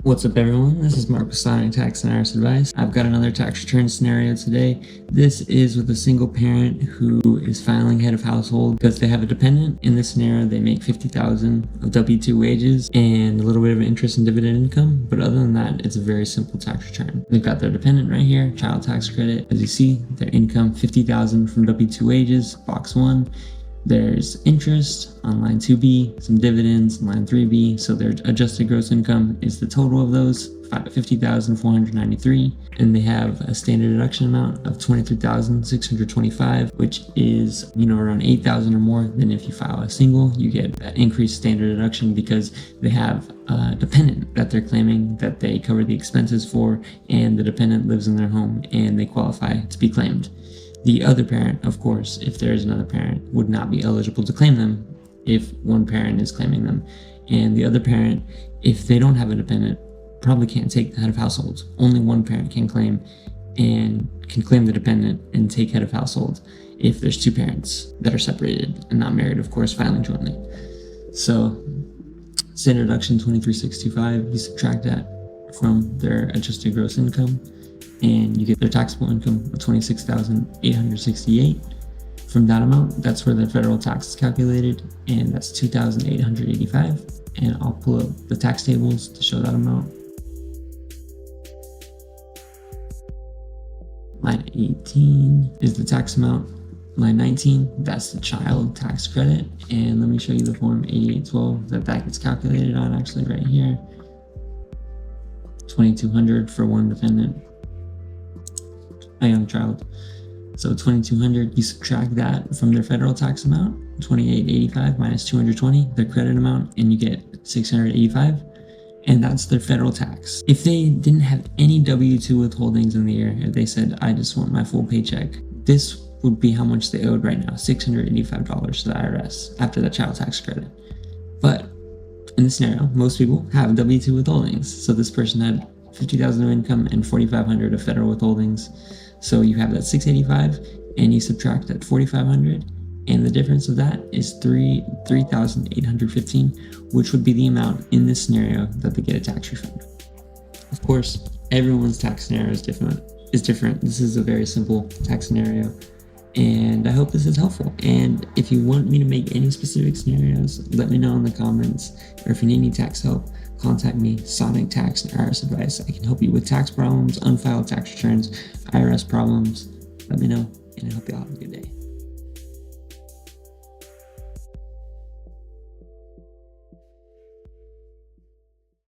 What's up everyone, this is Mark with Sonic Tax and IRS Advice. I've got another tax return scenario today. This is with a single parent who is filing head of household because they have a dependent. In this scenario, they make $50,000 of W-2 wages and a little bit of interest and dividend income. But other than that, it's a very simple tax return. They've got their dependent right here, child tax credit. As you see, their income, $50,000 from W-2 wages, box 1. There's interest on line 2B, some dividends on line 3B, so their adjusted gross income is the total of those, $50,493, and they have a standard deduction amount of $23,625, which is, around $8,000 or more than if you file a single. You get that increased standard deduction because they have a dependent that they're claiming that they cover the expenses for, and the dependent lives in their home and they qualify to be claimed. The other parent, of course, if there is another parent, would not be eligible to claim them if one parent is claiming them. And the other parent, if they don't have a dependent, probably can't take the head of household. Only one parent can claim the dependent and take head of household if there's two parents that are separated and not married, of course, filing jointly. So standard deduction $23,625, you subtract that from their adjusted gross income, and you get their taxable income of $26,868. From that amount, that's where their federal tax is calculated, and that's $2,885. And I'll pull up the tax tables to show that amount. Line 18 is the tax amount. Line 19, that's the child tax credit. And let me show you the form 8812 that gets calculated on, actually right here. $2,200 for one dependent, a young child. So $2,200, you subtract that from their federal tax amount, $2,885 minus $220, their credit amount, and you get $685, and that's their federal tax. If they didn't have any W-2 withholdings in the year, if they said, I just want my full paycheck, this would be how much they owed right now, $685 to the IRS after the child tax credit. But in this scenario, most people have W-2 withholdings. So this person had $50,000 of income and $4,500 of federal withholdings. So you have that $685 and you subtract that $4,500, and the difference of that is $3,815, which would be the amount in this scenario that they get a tax refund. Of course, everyone's tax scenario is different. This is a very simple tax scenario, and I hope this is helpful. And if you want me to make any specific scenarios, let me know in the comments, or if you need any tax help, contact me, Sonic Tax and IRS Advice. I can help you with tax problems, unfiled tax returns, IRS problems. Let me know, and I hope you all have a good day.